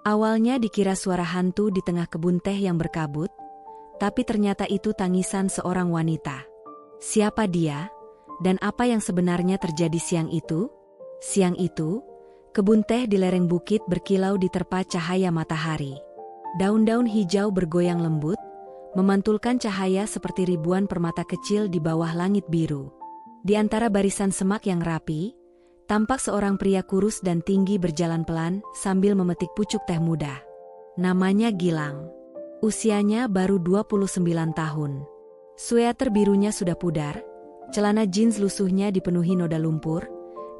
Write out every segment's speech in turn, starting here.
Awalnya dikira suara hantu di tengah kebun teh yang berkabut, tapi ternyata itu tangisan seorang wanita. Siapa dia, dan apa yang sebenarnya terjadi siang itu? Siang itu, kebun teh di lereng bukit berkilau diterpa cahaya matahari. Daun-daun hijau bergoyang lembut, memantulkan cahaya seperti ribuan permata kecil di bawah langit biru. Di antara barisan semak yang rapi, tampak seorang pria kurus dan tinggi berjalan pelan sambil memetik pucuk teh muda. Namanya Gilang. Usianya baru 29 tahun. Sweater birunya sudah pudar, celana jeans lusuhnya dipenuhi noda lumpur,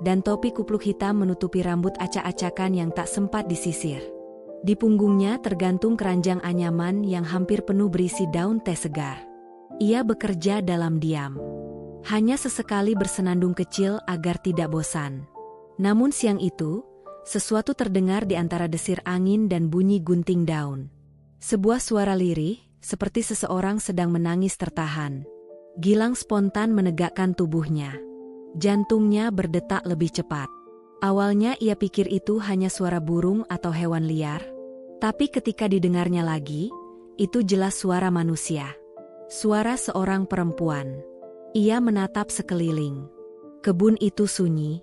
dan topi kupluk hitam menutupi rambut acak-acakan yang tak sempat disisir. Di punggungnya tergantung keranjang anyaman yang hampir penuh berisi daun teh segar. Ia bekerja dalam diam. Hanya sesekali bersenandung kecil agar tidak bosan. Namun siang itu, sesuatu terdengar di antara desir angin dan bunyi gunting daun. Sebuah suara lirih, seperti seseorang sedang menangis tertahan. Gilang spontan menegakkan tubuhnya. Jantungnya berdetak lebih cepat. Awalnya ia pikir itu hanya suara burung atau hewan liar. Tapi ketika didengarnya lagi, itu jelas suara manusia. Suara seorang perempuan. Ia menatap sekeliling. Kebun itu sunyi.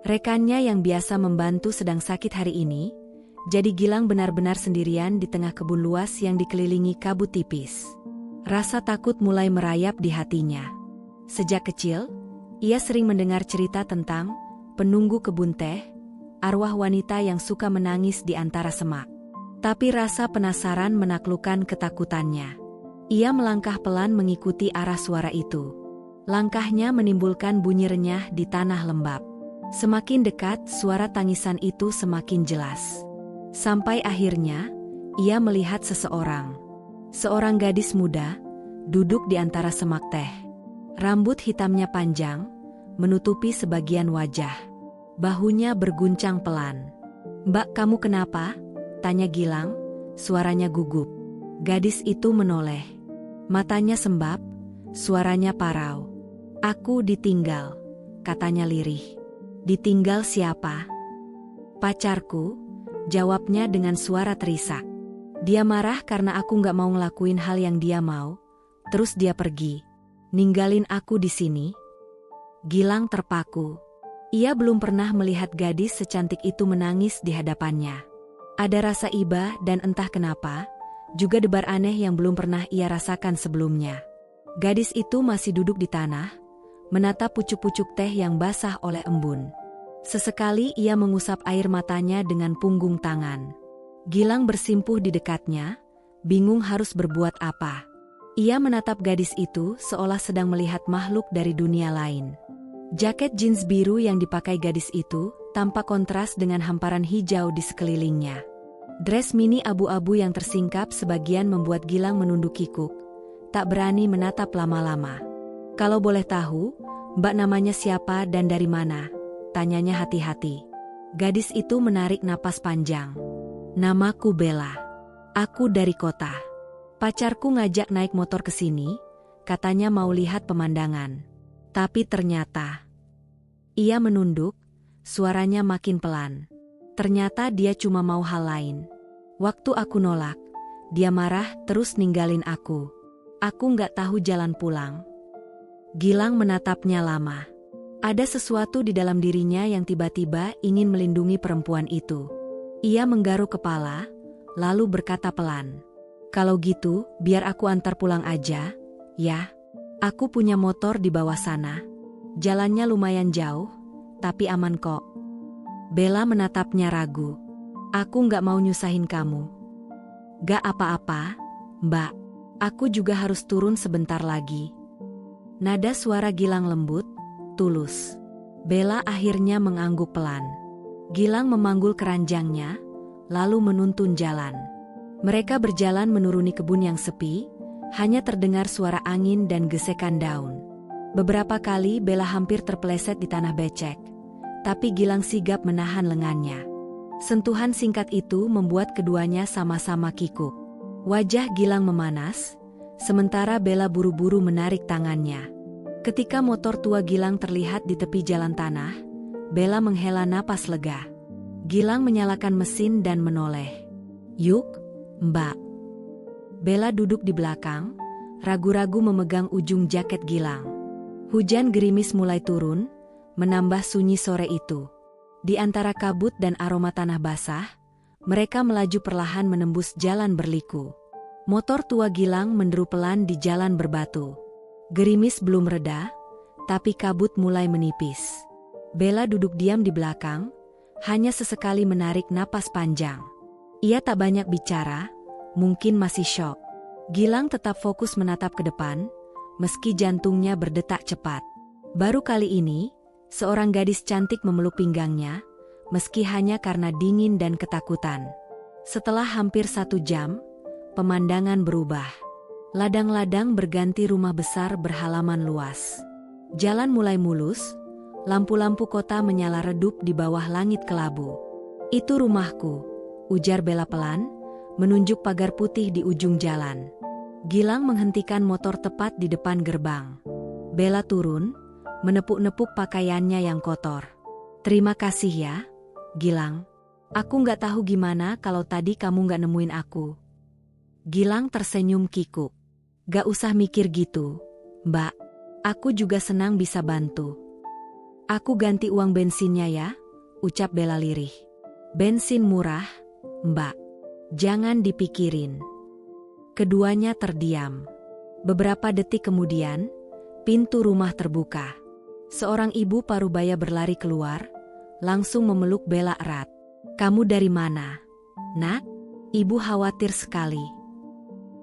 Rekannya yang biasa membantu sedang sakit hari ini, jadi Gilang benar-benar sendirian di tengah kebun luas yang dikelilingi kabut tipis. Rasa takut mulai merayap di hatinya. Sejak kecil, ia sering mendengar cerita tentang penunggu kebun teh, arwah wanita yang suka menangis di antara semak. Tapi rasa penasaran menaklukkan ketakutannya. Ia melangkah pelan mengikuti arah suara itu. Langkahnya menimbulkan bunyi renyah di tanah lembab. Semakin dekat, suara tangisan itu semakin jelas. Sampai akhirnya, ia melihat seseorang. Seorang gadis muda, duduk di antara semak teh. Rambut hitamnya panjang, menutupi sebagian wajah. Bahunya berguncang pelan. "Mbak, kamu kenapa?" tanya Gilang, suaranya gugup. Gadis itu menoleh. Matanya sembab, suaranya parau. "Aku ditinggal," katanya lirih. "Ditinggal siapa?" "Pacarku," jawabnya dengan suara terisak. "Dia marah karena aku gak mau ngelakuin hal yang dia mau, terus dia pergi. Ninggalin aku di sini." Gilang terpaku. Ia belum pernah melihat gadis secantik itu menangis di hadapannya. Ada rasa iba dan entah kenapa, juga debar aneh yang belum pernah ia rasakan sebelumnya. Gadis itu masih duduk di tanah, menatap pucuk-pucuk teh yang basah oleh embun. Sesekali ia mengusap air matanya dengan punggung tangan. Gilang bersimpuh di dekatnya, bingung harus berbuat apa. Ia menatap gadis itu seolah sedang melihat makhluk dari dunia lain. Jaket jeans biru yang dipakai gadis itu tampak kontras dengan hamparan hijau di sekelilingnya. Dress mini abu-abu yang tersingkap sebagian membuat Gilang menunduk kikuk, tak berani menatap lama-lama. "Kalau boleh tahu, Mbak namanya siapa dan dari mana?" tanyanya hati-hati. Gadis itu menarik napas panjang. "Namaku Bella. Aku dari kota. Pacarku ngajak naik motor ke sini, katanya mau lihat pemandangan. Tapi ternyata..." Ia menunduk, suaranya makin pelan. "Ternyata dia cuma mau hal lain. Waktu aku nolak, dia marah terus ninggalin aku. Aku nggak tahu jalan pulang." Gilang menatapnya lama. Ada sesuatu di dalam dirinya yang tiba-tiba ingin melindungi perempuan itu. Ia menggaruk kepala, lalu berkata pelan, "Kalau gitu, biar aku antar pulang aja, ya. Aku punya motor di bawah sana. Jalannya lumayan jauh, tapi aman kok." Bella menatapnya ragu. "Aku nggak mau nyusahin kamu." "Gak apa-apa, Mbak. Aku juga harus turun sebentar lagi." Nada suara Gilang lembut, tulus. Bella akhirnya mengangguk pelan. Gilang memanggul keranjangnya, lalu menuntun jalan. Mereka berjalan menuruni kebun yang sepi, hanya terdengar suara angin dan gesekan daun. Beberapa kali Bella hampir terpeleset di tanah becek, tapi Gilang sigap menahan lengannya. Sentuhan singkat itu membuat keduanya sama-sama kikuk. Wajah Gilang memanas, sementara Bella buru-buru menarik tangannya. Ketika motor tua Gilang terlihat di tepi jalan tanah, Bella menghela napas lega. Gilang menyalakan mesin dan menoleh. Yuk, Mbak. Bella duduk di belakang, ragu-ragu memegang ujung jaket Gilang. Hujan gerimis mulai turun, menambah sunyi sore itu. Di antara kabut dan aroma tanah basah, mereka melaju perlahan menembus jalan berliku. Motor tua Gilang menderu pelan di jalan berbatu. Gerimis belum reda, tapi kabut mulai menipis. Bella duduk diam di belakang, hanya sesekali menarik napas panjang. Ia tak banyak bicara, mungkin masih syok. Gilang tetap fokus menatap ke depan, meski jantungnya berdetak cepat. Baru kali ini, seorang gadis cantik memeluk pinggangnya, meski hanya karena dingin dan ketakutan. Setelah hampir 1 jam, pemandangan berubah. Ladang-ladang berganti rumah besar berhalaman luas. Jalan mulai mulus, lampu-lampu kota menyala redup di bawah langit kelabu. Itu rumahku, ujar Bella pelan, menunjuk pagar putih di ujung jalan. Gilang menghentikan motor tepat di depan gerbang. Bella turun, menepuk-nepuk pakaiannya yang kotor. Terima kasih ya, Gilang. Aku nggak tahu gimana kalau tadi kamu nggak nemuin aku. Gilang tersenyum kikuk. Gak usah mikir gitu, Mbak. Aku juga senang bisa bantu. Aku ganti uang bensinnya ya, ucap Bella lirih. Bensin murah, Mbak. Jangan dipikirin. Keduanya terdiam. Beberapa detik kemudian, pintu rumah terbuka. Seorang ibu parubaya berlari keluar, langsung memeluk Bella erat. Kamu dari mana, Nak? Ibu khawatir sekali.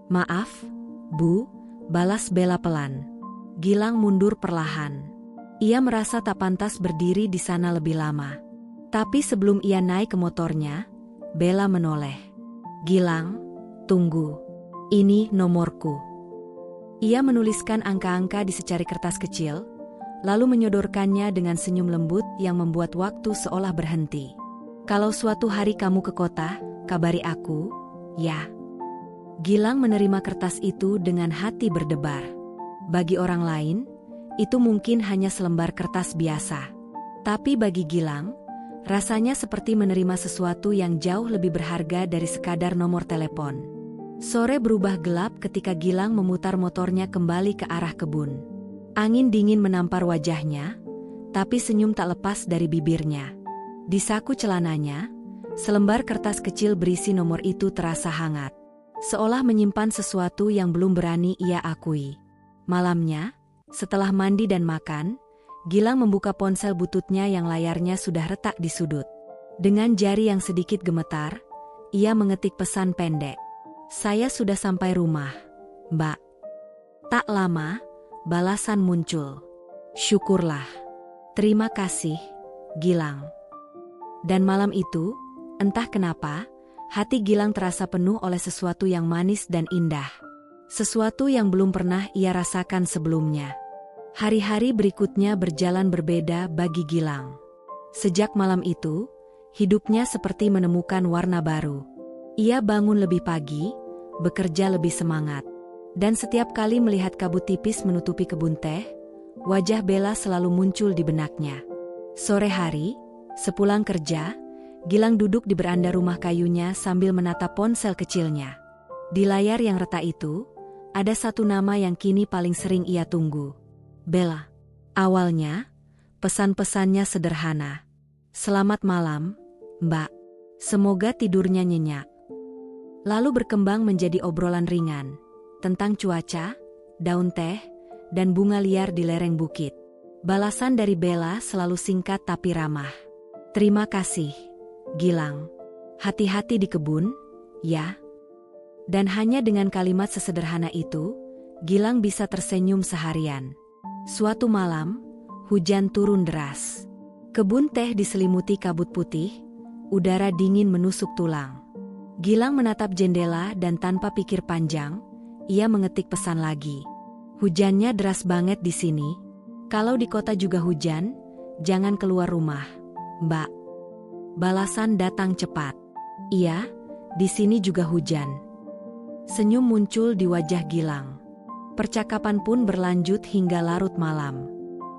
Maaf, Bu, balas Bella pelan. Gilang mundur perlahan. Ia merasa tak pantas berdiri di sana lebih lama. Tapi sebelum ia naik ke motornya, Bella menoleh. Gilang, tunggu. Ini nomorku. Ia menuliskan angka-angka di secari kertas kecil, lalu menyodorkannya dengan senyum lembut yang membuat waktu seolah berhenti. Kalau suatu hari kamu ke kota, kabari aku, ya. Gilang menerima kertas itu dengan hati berdebar. Bagi orang lain, itu mungkin hanya selembar kertas biasa. Tapi bagi Gilang, rasanya seperti menerima sesuatu yang jauh lebih berharga dari sekadar nomor telepon. Sore berubah gelap ketika Gilang memutar motornya kembali ke arah kebun. Angin dingin menampar wajahnya, tapi senyum tak lepas dari bibirnya. Di saku celananya, selembar kertas kecil berisi nomor itu terasa hangat. Seolah menyimpan sesuatu yang belum berani ia akui. Malamnya, setelah mandi dan makan, Gilang membuka ponsel bututnya yang layarnya sudah retak di sudut. Dengan jari yang sedikit gemetar, ia mengetik pesan pendek. Saya sudah sampai rumah, Mbak. Tak lama, balasan muncul. Syukurlah. Terima kasih, Gilang. Dan malam itu, entah kenapa, hati Gilang terasa penuh oleh sesuatu yang manis dan indah. Sesuatu yang belum pernah ia rasakan sebelumnya. Hari-hari berikutnya berjalan berbeda bagi Gilang. Sejak malam itu, hidupnya seperti menemukan warna baru. Ia bangun lebih pagi, bekerja lebih semangat. Dan setiap kali melihat kabut tipis menutupi kebun teh, wajah Bella selalu muncul di benaknya. Sore hari, sepulang kerja, Gilang duduk di beranda rumah kayunya sambil menatap ponsel kecilnya. Di layar yang retak itu, ada satu nama yang kini paling sering ia tunggu. Bella. Awalnya, pesan-pesannya sederhana. Selamat malam, Mbak. Semoga tidurnya nyenyak. Lalu berkembang menjadi obrolan ringan, tentang cuaca, daun teh, dan bunga liar di lereng bukit. Balasan dari Bella selalu singkat tapi ramah. Terima kasih, Gilang. Hati-hati di kebun, ya. Dan hanya dengan kalimat sesederhana itu, Gilang bisa tersenyum seharian. Suatu malam, hujan turun deras. Kebun teh diselimuti kabut putih, udara dingin menusuk tulang. Gilang menatap jendela dan tanpa pikir panjang, ia mengetik pesan lagi. Hujannya deras banget di sini. Kalau di kota juga hujan, jangan keluar rumah, Mbak. Balasan datang cepat. Iya, di sini juga hujan. Senyum muncul di wajah Gilang. Percakapan pun berlanjut hingga larut malam.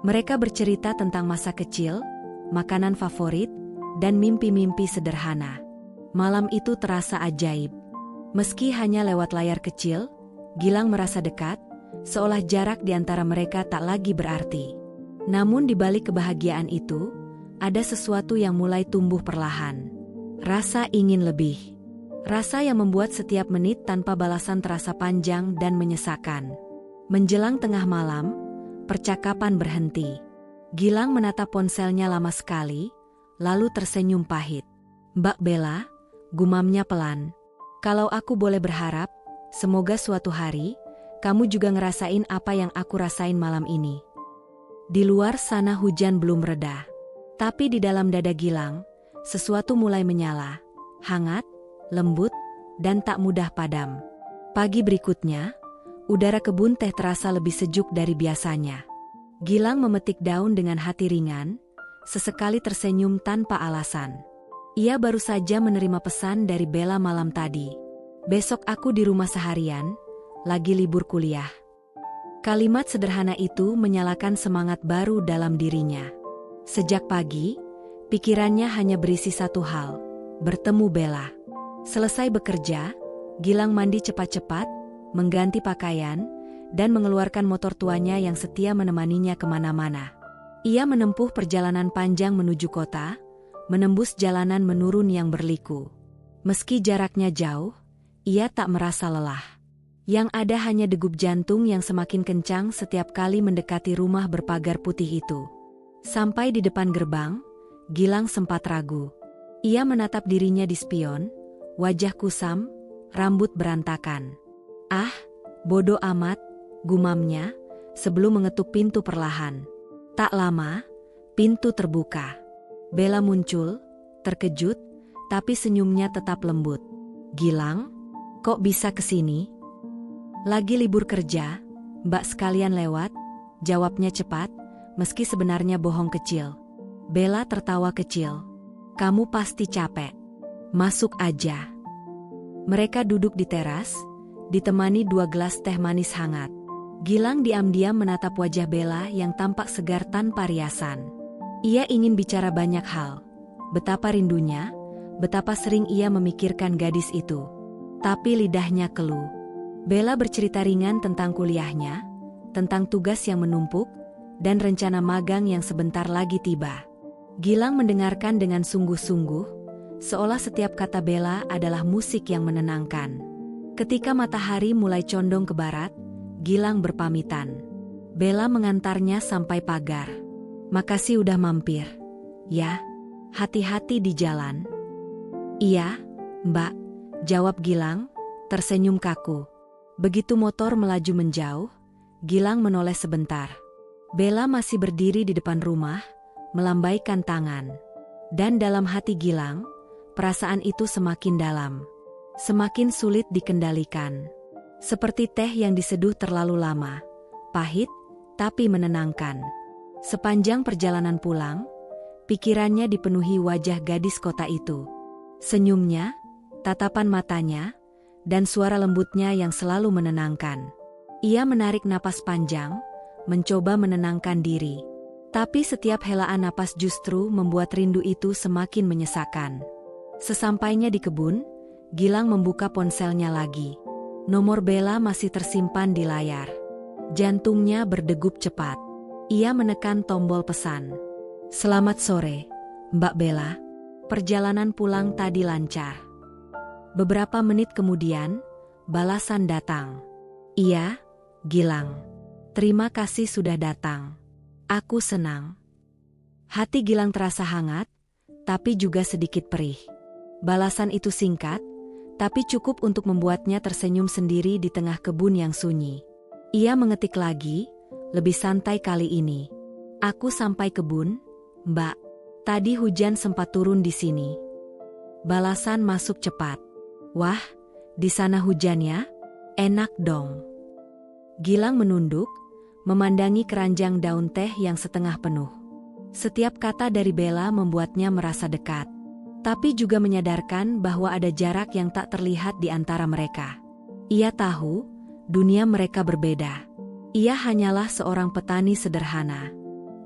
Mereka bercerita tentang masa kecil, makanan favorit, dan mimpi-mimpi sederhana. Malam itu terasa ajaib. Meski hanya lewat layar kecil, Gilang merasa dekat, seolah jarak di antara mereka tak lagi berarti. Namun di balik kebahagiaan itu, ada sesuatu yang mulai tumbuh perlahan. Rasa ingin lebih. Rasa yang membuat setiap menit tanpa balasan terasa panjang dan menyesakan. Menjelang tengah malam, percakapan berhenti. Gilang menatap ponselnya lama sekali, lalu tersenyum pahit. "Mbak Bella," gumamnya pelan. "Kalau aku boleh berharap, semoga suatu hari, kamu juga ngerasain apa yang aku rasain malam ini." Di luar sana hujan belum reda. Tapi di dalam dada Gilang, sesuatu mulai menyala. Hangat, lembut, dan tak mudah padam. Pagi berikutnya, udara kebun teh terasa lebih sejuk dari biasanya. Gilang memetik daun dengan hati ringan, sesekali tersenyum tanpa alasan. Ia baru saja menerima pesan dari Bella malam tadi. "Besok aku di rumah seharian, lagi libur kuliah." Kalimat sederhana itu menyalakan semangat baru dalam dirinya. Sejak pagi, pikirannya hanya berisi satu hal, bertemu Bella. Selesai bekerja, Gilang mandi cepat-cepat, mengganti pakaian, dan mengeluarkan motor tuanya yang setia menemaninya kemana-mana. Ia menempuh perjalanan panjang menuju kota, menembus jalanan menurun yang berliku. Meski jaraknya jauh, ia tak merasa lelah. Yang ada hanya degup jantung yang semakin kencang setiap kali mendekati rumah berpagar putih itu. Sampai di depan gerbang, Gilang sempat ragu. Ia menatap dirinya di spion, wajah kusam, rambut berantakan. "Ah, bodoh amat," gumamnya, sebelum mengetuk pintu perlahan. Tak lama, pintu terbuka. Bella muncul, terkejut, tapi senyumnya tetap lembut. "Gilang, kok bisa kesini?" "Lagi libur kerja, Mbak sekalian lewat," jawabnya cepat, meski sebenarnya bohong kecil. Bella tertawa kecil. "Kamu pasti capek. Masuk aja." Mereka duduk di teras, ditemani 2 gelas teh manis hangat. Gilang diam-diam menatap wajah Bella yang tampak segar tanpa riasan. Ia ingin bicara banyak hal. Betapa rindunya, betapa sering ia memikirkan gadis itu. Tapi lidahnya keluh. Bella bercerita ringan tentang kuliahnya, tentang tugas yang menumpuk, dan rencana magang yang sebentar lagi tiba. Gilang mendengarkan dengan sungguh-sungguh, seolah setiap kata Bella adalah musik yang menenangkan. Ketika matahari mulai condong ke barat, Gilang berpamitan. Bella mengantarnya sampai pagar. "Makasih udah mampir. Ya, hati-hati di jalan." "Iya, Mbak," jawab Gilang, tersenyum kaku. Begitu motor melaju menjauh, Gilang menoleh sebentar. Bella masih berdiri di depan rumah, melambaikan tangan. Dan dalam hati Gilang, perasaan itu semakin dalam. Semakin sulit dikendalikan. Seperti teh yang diseduh terlalu lama. Pahit, tapi menenangkan. Sepanjang perjalanan pulang, pikirannya dipenuhi wajah gadis kota itu. Senyumnya, tatapan matanya, dan suara lembutnya yang selalu menenangkan. Ia menarik napas panjang, mencoba menenangkan diri. Tapi setiap helaan napas justru membuat rindu itu semakin menyesakan. Sesampainya di kebun, Gilang membuka ponselnya lagi. Nomor Bella masih tersimpan di layar. Jantungnya berdegup cepat. Ia menekan tombol pesan. "Selamat sore, Mbak Bella. Perjalanan pulang tadi lancar." Beberapa menit kemudian, balasan datang. "Iya, Gilang. Terima kasih sudah datang. Aku senang." Hati Gilang terasa hangat, tapi juga sedikit perih. Balasan itu singkat, tapi cukup untuk membuatnya tersenyum sendiri di tengah kebun yang sunyi. Ia mengetik lagi, lebih santai kali ini. "Aku sampai kebun, Mbak. Tadi hujan sempat turun di sini." Balasan masuk cepat. "Wah, di sana hujan ya? Enak dong." Gilang menunduk, memandangi keranjang daun teh yang setengah penuh. Setiap kata dari Bella membuatnya merasa dekat, tapi juga menyadarkan bahwa ada jarak yang tak terlihat di antara mereka. Ia tahu, dunia mereka berbeda. Ia hanyalah seorang petani sederhana.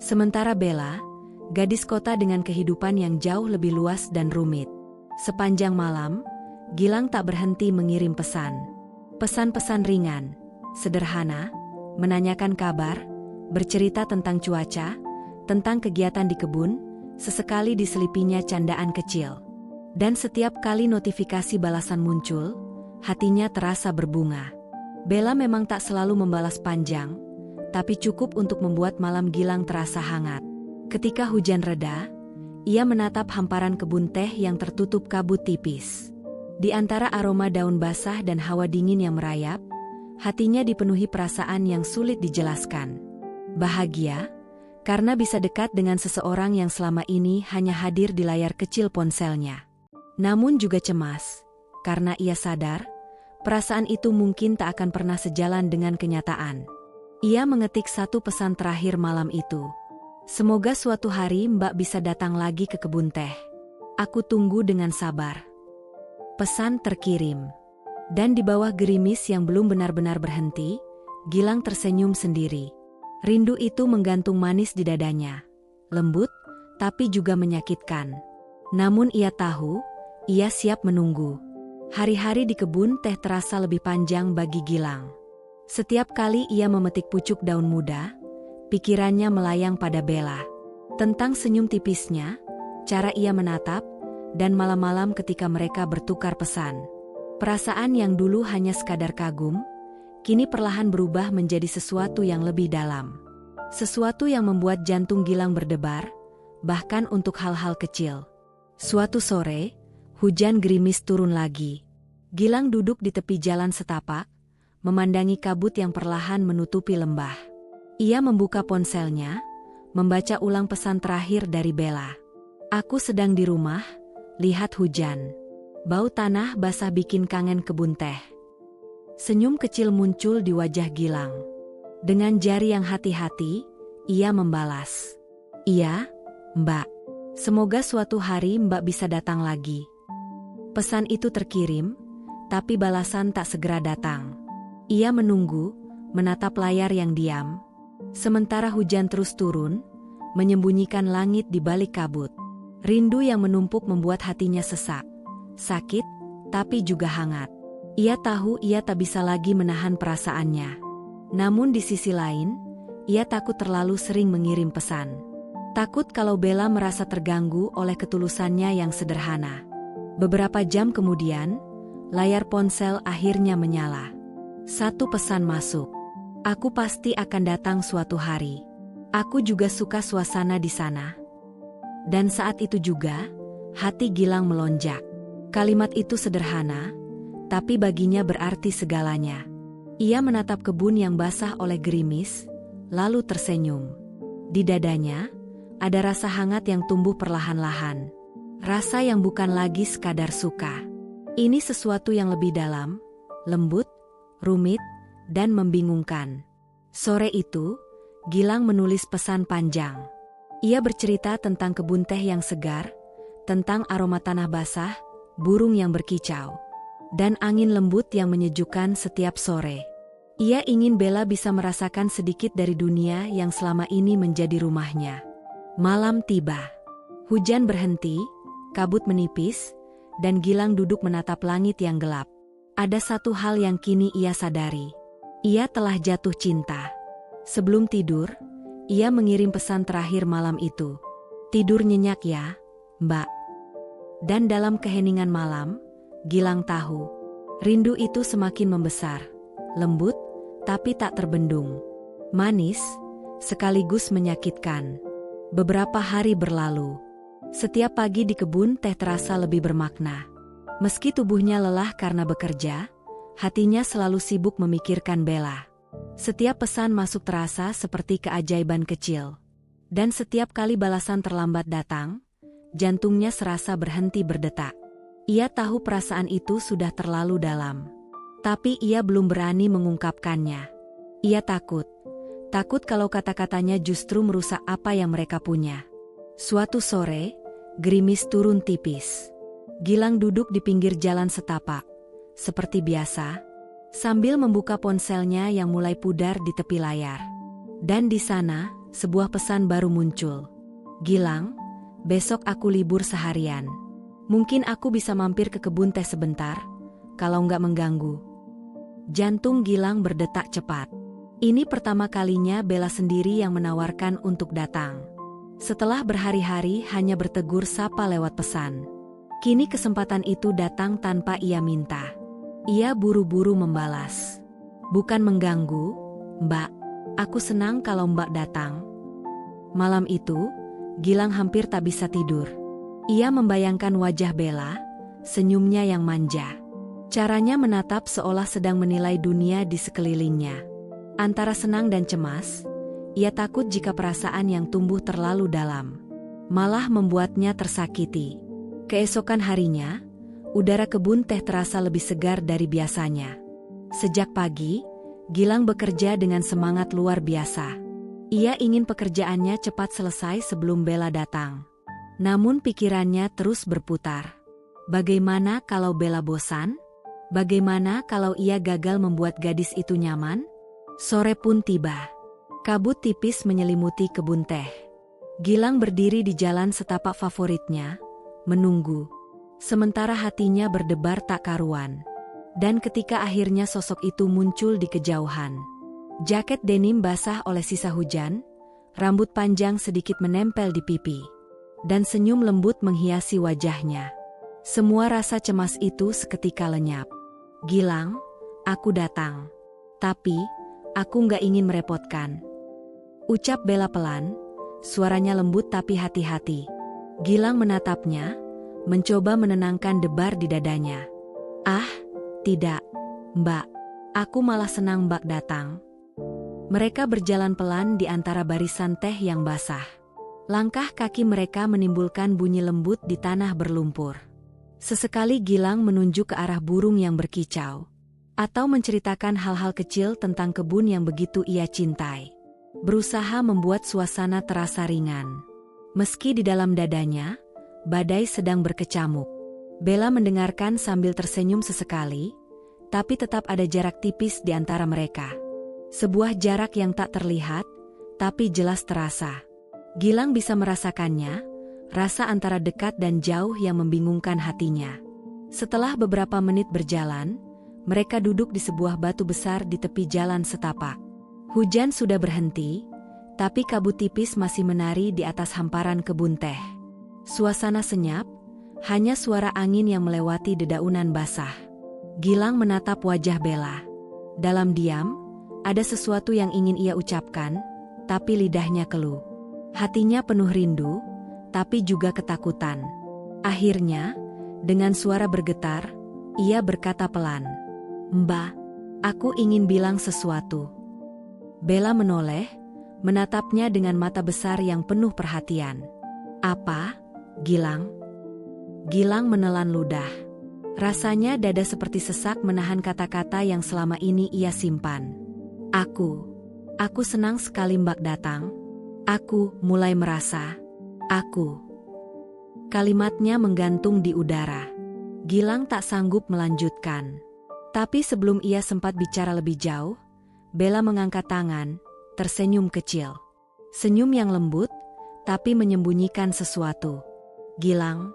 Sementara Bella, gadis kota dengan kehidupan yang jauh lebih luas dan rumit. Sepanjang malam, Gilang tak berhenti mengirim pesan. Pesan-pesan ringan, sederhana, menanyakan kabar, bercerita tentang cuaca, tentang kegiatan di kebun, sesekali diselipinya candaan kecil. Dan setiap kali notifikasi balasan muncul, hatinya terasa berbunga. Bella memang tak selalu membalas panjang, tapi cukup untuk membuat malam Gilang terasa hangat. Ketika hujan reda, ia menatap hamparan kebun teh yang tertutup kabut tipis. Di antara aroma daun basah dan hawa dingin yang merayap, hatinya dipenuhi perasaan yang sulit dijelaskan. Bahagia, karena bisa dekat dengan seseorang yang selama ini hanya hadir di layar kecil ponselnya. Namun juga cemas, karena ia sadar, perasaan itu mungkin tak akan pernah sejalan dengan kenyataan. Ia mengetik satu pesan terakhir malam itu. Semoga suatu hari Mbak bisa datang lagi ke kebun teh. Aku tunggu dengan sabar. Pesan terkirim. Dan di bawah gerimis yang belum benar-benar berhenti, Gilang tersenyum sendiri. Rindu itu menggantung manis di dadanya. Lembut, tapi juga menyakitkan. Namun ia tahu, ia siap menunggu. Hari-hari di kebun teh terasa lebih panjang bagi Gilang. Setiap kali ia memetik pucuk daun muda, pikirannya melayang pada Bella. Tentang senyum tipisnya, cara ia menatap, dan malam-malam ketika mereka bertukar pesan. Perasaan yang dulu hanya sekadar kagum, kini perlahan berubah menjadi sesuatu yang lebih dalam. Sesuatu yang membuat jantung Gilang berdebar, bahkan untuk hal-hal kecil. Suatu sore, hujan gerimis turun lagi. Gilang duduk di tepi jalan setapak, memandangi kabut yang perlahan menutupi lembah. Ia membuka ponselnya, membaca ulang pesan terakhir dari Bella. Aku sedang di rumah, lihat hujan. Bau tanah basah bikin kangen kebun teh. Senyum kecil muncul di wajah Gilang. Dengan jari yang hati-hati, ia membalas. Iya, Mbak. Semoga suatu hari Mbak bisa datang lagi. Pesan itu terkirim, tapi balasan tak segera datang. Ia menunggu, menatap layar yang diam. Sementara hujan terus turun, menyembunyikan langit di balik kabut. Rindu yang menumpuk membuat hatinya sesak. Sakit, tapi juga hangat. Ia tahu ia tak bisa lagi menahan perasaannya. Namun di sisi lain, ia takut terlalu sering mengirim pesan. Takut kalau Bella merasa terganggu oleh ketulusannya yang sederhana. Beberapa jam kemudian, layar ponsel akhirnya menyala. Satu pesan masuk. Aku pasti akan datang suatu hari. Aku juga suka suasana di sana. Dan saat itu juga, hati Gilang melonjak. Kalimat itu sederhana, tapi baginya berarti segalanya. Ia menatap kebun yang basah oleh gerimis, lalu tersenyum. Di dadanya, ada rasa hangat yang tumbuh perlahan-lahan. Rasa yang bukan lagi sekadar suka. Ini sesuatu yang lebih dalam, lembut, rumit, dan membingungkan. Sore itu, Gilang menulis pesan panjang. Ia bercerita tentang kebun teh yang segar, tentang aroma tanah basah, burung yang berkicau, dan angin lembut yang menyejukkan setiap sore. Ia ingin Bella bisa merasakan sedikit dari dunia yang selama ini menjadi rumahnya. Malam tiba. Hujan berhenti, kabut menipis, dan Gilang duduk menatap langit yang gelap. Ada satu hal yang kini ia sadari. Ia telah jatuh cinta. Sebelum tidur, ia mengirim pesan terakhir malam itu. Tidur nyenyak ya, Mbak. Dan dalam keheningan malam, Gilang tahu, rindu itu semakin membesar, lembut, tapi tak terbendung. Manis, sekaligus menyakitkan. Beberapa hari berlalu. Setiap pagi di kebun teh terasa lebih bermakna. Meski tubuhnya lelah karena bekerja, hatinya selalu sibuk memikirkan Bella. Setiap pesan masuk terasa seperti keajaiban kecil. Dan setiap kali balasan terlambat datang, jantungnya serasa berhenti berdetak. Ia tahu perasaan itu sudah terlalu dalam. Tapi ia belum berani mengungkapkannya. Ia takut kalau kata-katanya justru merusak apa yang mereka punya. Suatu sore, gerimis turun tipis. Gilang duduk di pinggir jalan setapak, seperti biasa, sambil membuka ponselnya yang mulai pudar di tepi layar. Dan di sana, sebuah pesan baru muncul. Gilang, besok aku libur seharian. Mungkin aku bisa mampir ke kebun teh sebentar, kalau nggak mengganggu. Jantung Gilang berdetak cepat. Ini pertama kalinya Bella sendiri yang menawarkan untuk datang. Setelah berhari-hari hanya bertegur sapa lewat pesan. Kini kesempatan itu datang tanpa ia minta. Ia buru-buru membalas. Bukan mengganggu, Mbak. Aku senang kalau Mbak datang. Malam itu, Gilang hampir tak bisa tidur. Ia membayangkan wajah Bella, senyumnya yang manja. Caranya menatap seolah sedang menilai dunia di sekelilingnya. Antara senang dan cemas, ia takut jika perasaan yang tumbuh terlalu dalam malah membuatnya tersakiti. Keesokan harinya, udara kebun teh terasa lebih segar dari biasanya. Sejak pagi, Gilang bekerja dengan semangat luar biasa. Ia ingin pekerjaannya cepat selesai sebelum Bella datang. Namun pikirannya terus berputar. Bagaimana kalau Bella bosan? Bagaimana kalau ia gagal membuat gadis itu nyaman? Sore pun tiba. Kabut tipis menyelimuti kebun teh. Gilang berdiri di jalan setapak favoritnya, menunggu. Sementara hatinya berdebar tak karuan. Dan ketika akhirnya sosok itu muncul di kejauhan. Jaket denim basah oleh sisa hujan, rambut panjang sedikit menempel di pipi. Dan senyum lembut menghiasi wajahnya. Semua rasa cemas itu seketika lenyap. Gilang, aku datang. Tapi, aku nggak ingin merepotkan. Ucap Bella pelan, suaranya lembut tapi hati-hati. Gilang menatapnya, mencoba menenangkan debar di dadanya. Ah, tidak, Mbak. Aku malah senang Mbak datang. Mereka berjalan pelan di antara barisan teh yang basah. Langkah kaki mereka menimbulkan bunyi lembut di tanah berlumpur. Sesekali Gilang menunjuk ke arah burung yang berkicau. Atau menceritakan hal-hal kecil tentang kebun yang begitu ia cintai. Berusaha membuat suasana terasa ringan. Meski di dalam dadanya, badai sedang berkecamuk. Bella mendengarkan sambil tersenyum sesekali, tapi tetap ada jarak tipis di antara mereka. Sebuah jarak yang tak terlihat, tapi jelas terasa. Gilang bisa merasakannya, rasa antara dekat dan jauh yang membingungkan hatinya. Setelah beberapa menit berjalan, mereka duduk di sebuah batu besar di tepi jalan setapak. Hujan sudah berhenti, tapi kabut tipis masih menari di atas hamparan kebun teh. Suasana senyap, hanya suara angin yang melewati dedaunan basah. Gilang menatap wajah Bella. Dalam diam, ada sesuatu yang ingin ia ucapkan, tapi lidahnya keluh. Hatinya penuh rindu, tapi juga ketakutan. Akhirnya, dengan suara bergetar, ia berkata pelan, "Mbak, aku ingin bilang sesuatu." Bella menoleh, menatapnya dengan mata besar yang penuh perhatian. "Apa, Gilang?" Gilang menelan ludah. Rasanya dada seperti sesak menahan kata-kata yang selama ini ia simpan. Aku senang sekali Mbak datang. Aku mulai merasa, Kalimatnya menggantung di udara. Gilang tak sanggup melanjutkan. Tapi sebelum ia sempat bicara lebih jauh, Bella mengangkat tangan, tersenyum kecil. Senyum yang lembut, tapi menyembunyikan sesuatu. "Gilang,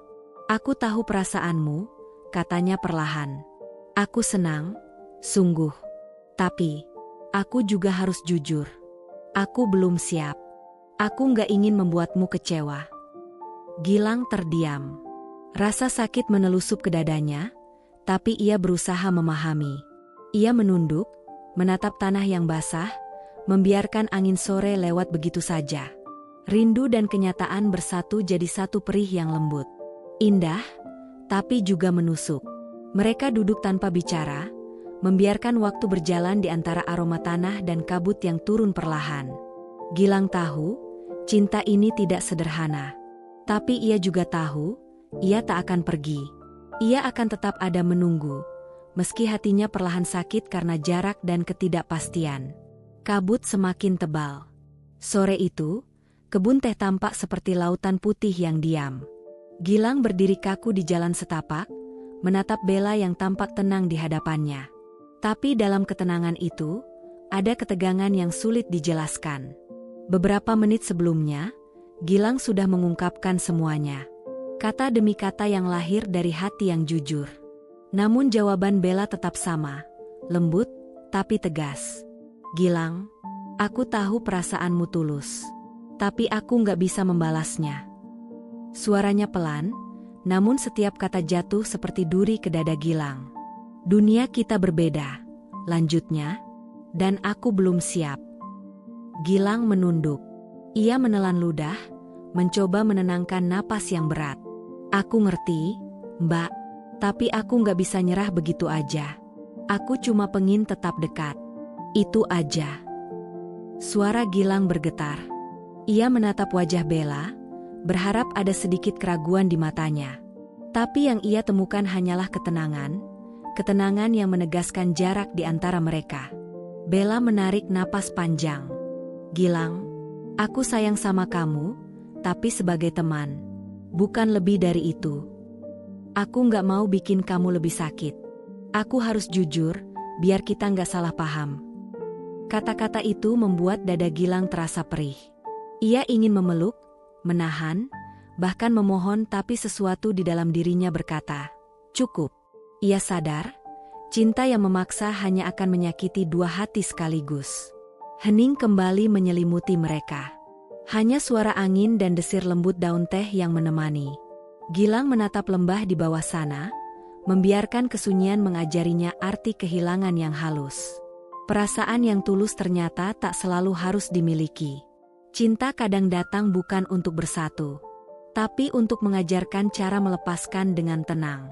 aku tahu perasaanmu," katanya perlahan. "Aku senang, sungguh. Tapi, aku juga harus jujur. Aku belum siap. Aku nggak ingin membuatmu kecewa." Gilang terdiam. Rasa sakit menelusup ke dadanya, tapi ia berusaha memahami. Ia menunduk, menatap tanah yang basah, membiarkan angin sore lewat begitu saja. Rindu dan kenyataan bersatu jadi satu perih yang lembut. Indah, tapi juga menusuk. Mereka duduk tanpa bicara, membiarkan waktu berjalan di antara aroma tanah dan kabut yang turun perlahan. Gilang tahu, cinta ini tidak sederhana. Tapi ia juga tahu, ia tak akan pergi. Ia akan tetap ada menunggu, meski hatinya perlahan sakit karena jarak dan ketidakpastian. Kabut semakin tebal. Sore itu, kebun teh tampak seperti lautan putih yang diam. Gilang berdiri kaku di jalan setapak, menatap Bella yang tampak tenang di hadapannya. Tapi dalam ketenangan itu, ada ketegangan yang sulit dijelaskan. Beberapa menit sebelumnya, Gilang sudah mengungkapkan semuanya. Kata demi kata yang lahir dari hati yang jujur. Namun jawaban Bella tetap sama, lembut tapi tegas. Gilang, aku tahu perasaanmu tulus, tapi aku nggak bisa membalasnya. Suaranya pelan, namun setiap kata jatuh seperti duri ke dada Gilang. Dunia kita berbeda, lanjutnya, dan aku belum siap. Gilang menunduk. Ia menelan ludah, mencoba menenangkan napas yang berat. Aku ngerti, Mbak, tapi aku nggak bisa nyerah begitu aja. Aku cuma pengin tetap dekat. Itu aja. Suara Gilang bergetar. Ia menatap wajah Bella, berharap ada sedikit keraguan di matanya. Tapi yang ia temukan hanyalah ketenangan yang menegaskan jarak di antara mereka. Bella menarik napas panjang. Gilang, aku sayang sama kamu, tapi sebagai teman. Bukan lebih dari itu. Aku nggak mau bikin kamu lebih sakit. Aku harus jujur, biar kita nggak salah paham. Kata-kata itu membuat dada Gilang terasa perih. Ia ingin memeluk, menahan, bahkan memohon, tapi sesuatu di dalam dirinya berkata, cukup. Ia sadar, cinta yang memaksa hanya akan menyakiti dua hati sekaligus. Hening kembali menyelimuti mereka. Hanya suara angin dan desir lembut daun teh yang menemani. Gilang menatap lembah di bawah sana, membiarkan kesunyian mengajarinya arti kehilangan yang halus. Perasaan yang tulus ternyata tak selalu harus dimiliki. Cinta kadang datang bukan untuk bersatu, tapi untuk mengajarkan cara melepaskan dengan tenang.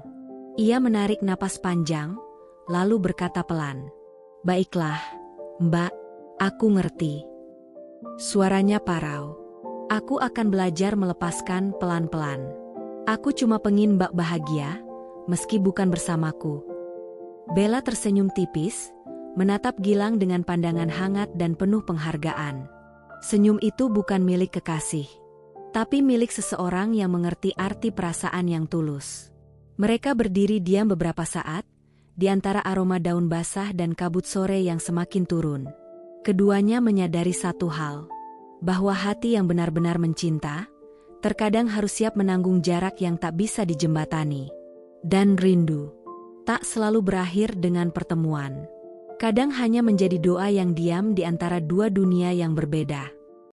Ia menarik napas panjang, lalu berkata pelan, "Baiklah, Mbak, aku ngerti." Suaranya parau. "Aku akan belajar melepaskan pelan-pelan. Aku cuma pengin Mbak bahagia, meski bukan bersamaku." Bella tersenyum tipis, menatap Gilang dengan pandangan hangat dan penuh penghargaan. Senyum itu bukan milik kekasih, tapi milik seseorang yang mengerti arti perasaan yang tulus. Mereka berdiri diam beberapa saat, di antara aroma daun basah dan kabut sore yang semakin turun. Keduanya menyadari satu hal, bahwa hati yang benar-benar mencinta, terkadang harus siap menanggung jarak yang tak bisa dijembatani. Dan rindu tak selalu berakhir dengan pertemuan. Kadang hanya menjadi doa yang diam di antara dua dunia yang berbeda.